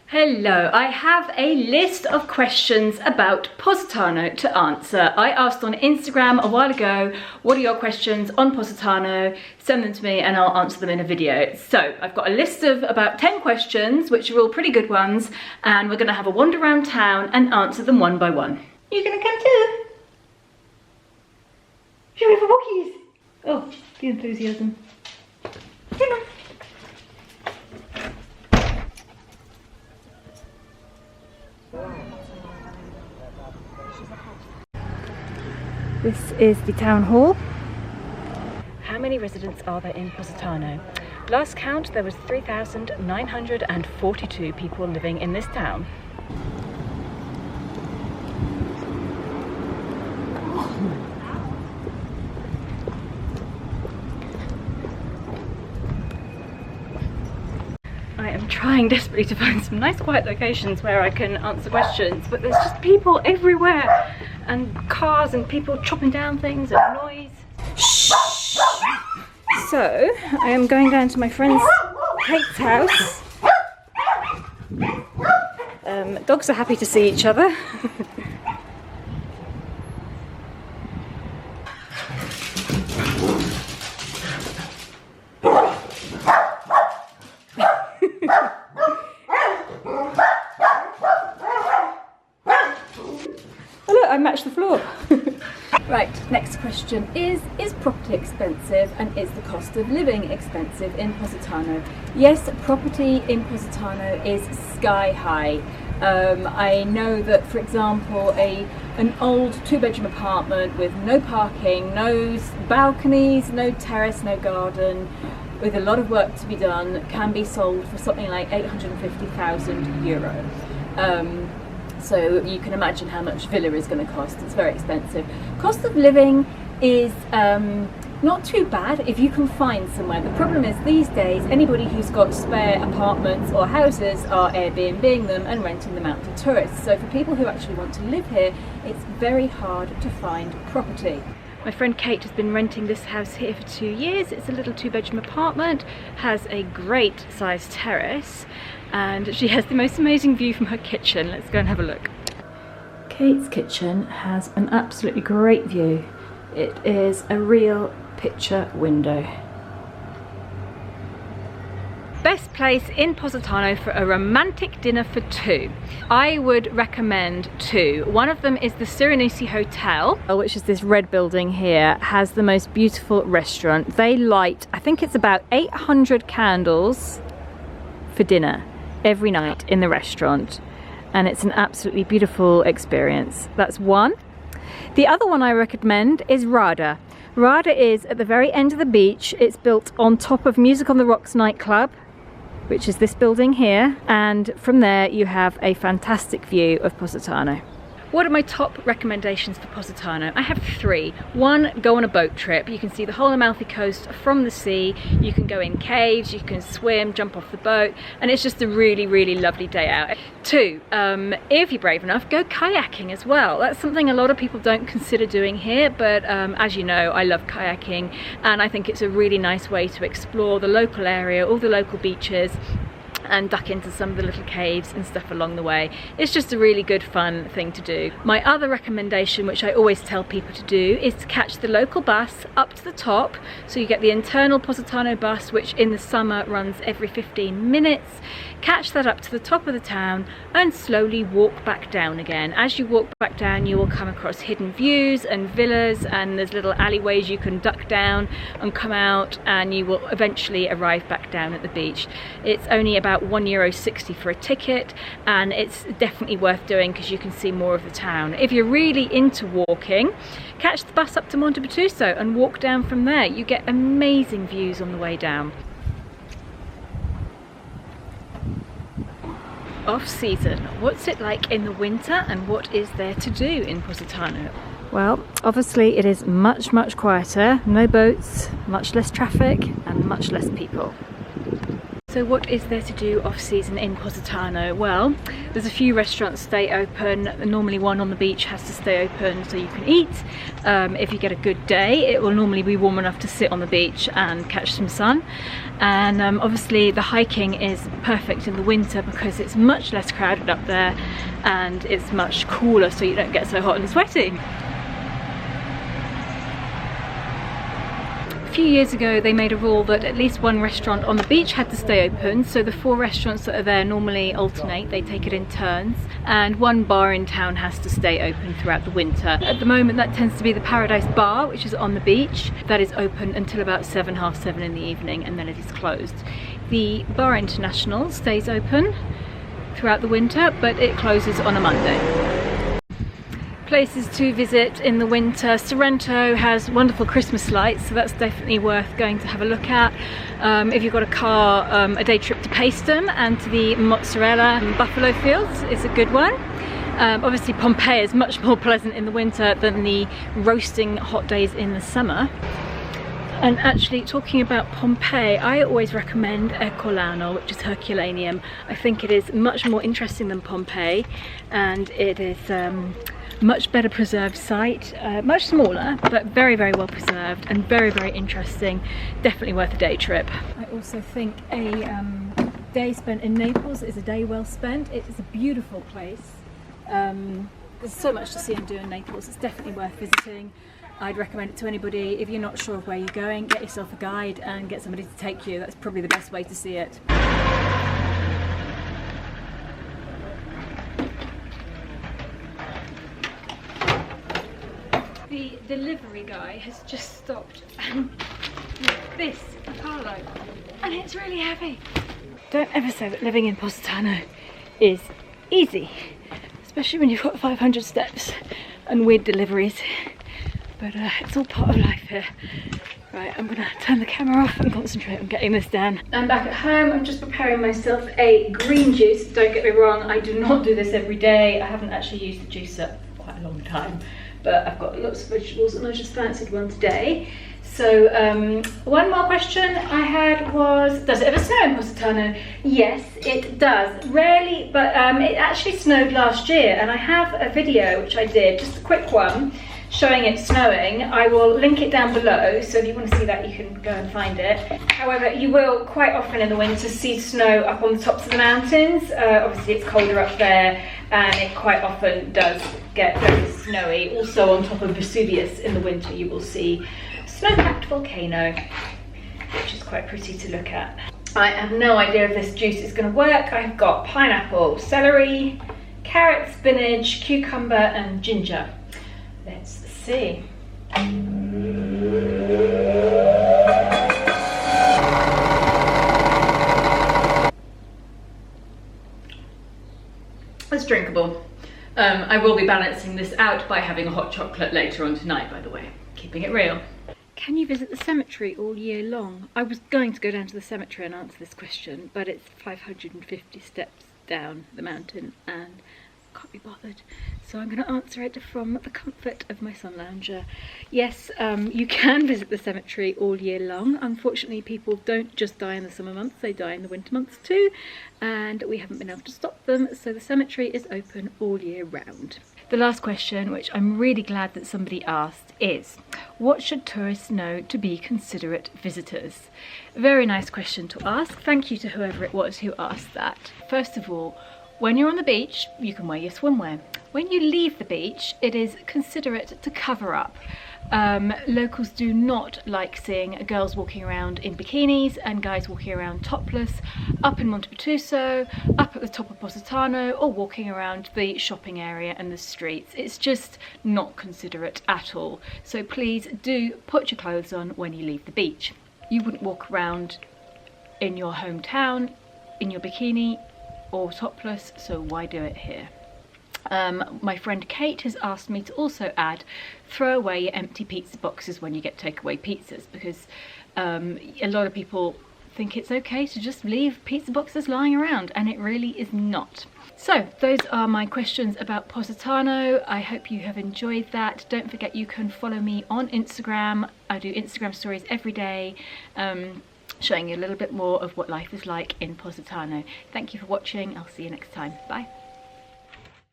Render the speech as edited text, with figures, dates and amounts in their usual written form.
Hello, I have a list of questions about Positano to answer. I asked on Instagram a while ago, what are your questions on Positano? Send them to me and I'll answer them in a video. So I've got a list of about 10 questions, which are all pretty good ones, and we're gonna have a wander around town and answer them one by one. You gonna come too? Should we have walkies? Oh, the enthusiasm. Come on. This is the town hall. How many residents are there in Positano? Last count, there was 3,942 people living in this town. I am trying desperately to find some nice quiet locations where I can answer questions, but there's just people everywhere and cars and people chopping down things and noise. So I am going down to my friend's Kate's house. Dogs are happy to see each other. I matched the floor. Right, next question is property expensive and is the cost of living expensive in Positano? Yes, property in Positano is sky high. I know that, for example, an old 2-bedroom apartment with no parking, no balconies, no terrace, no garden, with a lot of work to be done, can be sold for something like €850,000. So you can imagine how much villa is going to cost. It's very expensive. Cost of living is not too bad if you can find somewhere. The problem is these days anybody who's got spare apartments or houses are Airbnbing them and renting them out to tourists. So for people who actually want to live here, it's very hard to find property. My friend Kate has been renting this house here for 2 years. It's a little 2-bedroom apartment, has a great sized terrace, and she has the most amazing view from her kitchen. Let's go and have a look. Kate's kitchen has an absolutely great view. It is a real picture window. Best place in Positano for a romantic dinner for two. I would recommend two. One of them is the Serenity Hotel, which is this red building here, has the most beautiful restaurant. They light, I think it's about 800 candles for dinner every night in the restaurant, and it's an absolutely beautiful experience. That's one. The other one I recommend is Rada. Rada is at the very end of the beach. It's built on top of Music on the Rocks nightclub, which is this building here, and from there you have a fantastic view of Positano. What are my top recommendations for Positano? I have 3. One, go on a boat trip. You can see the whole Amalfi Coast from the sea. You can go in caves, you can swim, jump off the boat, and it's just a really, really lovely day out. 2, if you're brave enough, go kayaking as well. That's something a lot of people don't consider doing here, but as you know, I love kayaking, and I think it's a really nice way to explore the local area, all the local beaches, and duck into some of the little caves and stuff along the way. It's just a really good fun thing to do. My other recommendation, which I always tell people to do, is to catch the local bus up to the top. So you get the internal Positano bus, which in the summer runs every 15 minutes. Catch that up to the top of the town and slowly walk back down again. As you walk back down, you will come across hidden views and villas, and there's little alleyways you can duck down and come out, and you will eventually arrive back down at the beach. It's only about €1.60 for a ticket, and it's definitely worth doing because you can see more of the town. If you're really into walking, catch the bus up to Monte Bertuso and walk down from there. You get amazing views on the way down. Off-season, what's it like in the winter and what is there to do in Positano? Well, obviously it is much quieter, no boats, much less traffic and much less people. So what is there to do off season in Positano? Well, there's a few restaurants stay open. Normally one on the beach has to stay open so you can eat. If you get a good day, it will normally be warm enough to sit on the beach and catch some sun. And obviously the hiking is perfect in the winter because it's much less crowded up there and it's much cooler, so you don't get so hot and sweaty. A few years ago they made a rule that at least one restaurant on the beach had to stay open, so the 4 restaurants that are there normally alternate, they take it in turns, and one bar in town has to stay open throughout the winter. At the moment that tends to be the Paradise Bar, which is on the beach. That is open until about 7, half 7 in the evening, and then it is closed. The Bar International stays open throughout the winter, but it closes on a Monday. Places to visit in the winter: Sorrento has wonderful Christmas lights, so that's definitely worth going to have a look at. If you've got a car, a day trip to Paestum and to the mozzarella and buffalo fields is a good one. Obviously Pompeii is much more pleasant in the winter than the roasting hot days in the summer. And actually, talking about Pompeii, I always recommend Ercolano, which is Herculaneum. I think it is much more interesting than Pompeii, and it is much better preserved site, much smaller, but very, very well preserved and very, very interesting. Definitely worth a day trip. I also think a day spent in Naples is a day well spent. It is a beautiful place. There's so much to see and do in Naples. It's definitely worth visiting. I'd recommend it to anybody. If you're not sure of where you're going, get yourself a guide and get somebody to take you. That's probably the best way to see it. The delivery guy has just stopped with this Carlo, and it's really heavy. Don't ever say that living in Positano is easy, especially when you've got 500 steps and weird deliveries. But it's all part of life here. Right, I'm gonna turn the camera off and concentrate on getting this down. I'm back at home. I'm just preparing myself a green juice. Don't get me wrong, I do not do this every day. I haven't actually used the juicer for quite a long time, but I've got lots of vegetables and I just fancied one today. So one more question I had was, does it ever snow in Positano? Yes, it does. Rarely, but it actually snowed last year, and I have a video which I did, just a quick one, showing it snowing. I will link it down below, so if you want to see that you can go and find it. However, you will quite often in the winter see snow up on the tops of the mountains. Obviously it's colder up there and it quite often does get very snowy. Also on top of Vesuvius in the winter you will see snow-capped volcano, which is quite pretty to look at. I have no idea if this juice is going to work. I've got pineapple, celery, carrot, spinach, cucumber and ginger. Let's see. It's drinkable. I will be balancing this out by having a hot chocolate later on tonight, by the way. Keeping it real. Can you visit the cemetery all year long? I was going to go down to the cemetery and answer this question, but it's 550 steps down the mountain and can't be bothered, so I'm going to answer it from the comfort of my sun lounger. Yes, you can visit the cemetery all year long. Unfortunately, people don't just die in the summer months, they die in the winter months too, and we haven't been able to stop them, so the cemetery is open all year round. The last question, which I'm really glad that somebody asked, is what should tourists know to be considerate visitors? A very nice question to ask. Thank you to whoever it was who asked that. First of all, when you're on the beach, you can wear your swimwear. When you leave the beach, it is considerate to cover up. Locals do not like seeing girls walking around in bikinis and guys walking around topless up in Montepetruso, up at the top of Positano, or walking around the shopping area and the streets. It's just not considerate at all. So please do put your clothes on when you leave the beach. You wouldn't walk around in your hometown in your bikini or topless, so why do it here? My friend Kate has asked me to also add, throw away your empty pizza boxes when you get takeaway pizzas, because a lot of people think it's okay to just leave pizza boxes lying around, and it really is not. So those are my questions about Positano. I hope you have enjoyed that. Don't forget you can follow me on Instagram. I do Instagram stories every day. showing you a little bit more of what life is like in Positano. Thank you for watching. I'll see you next time. Bye.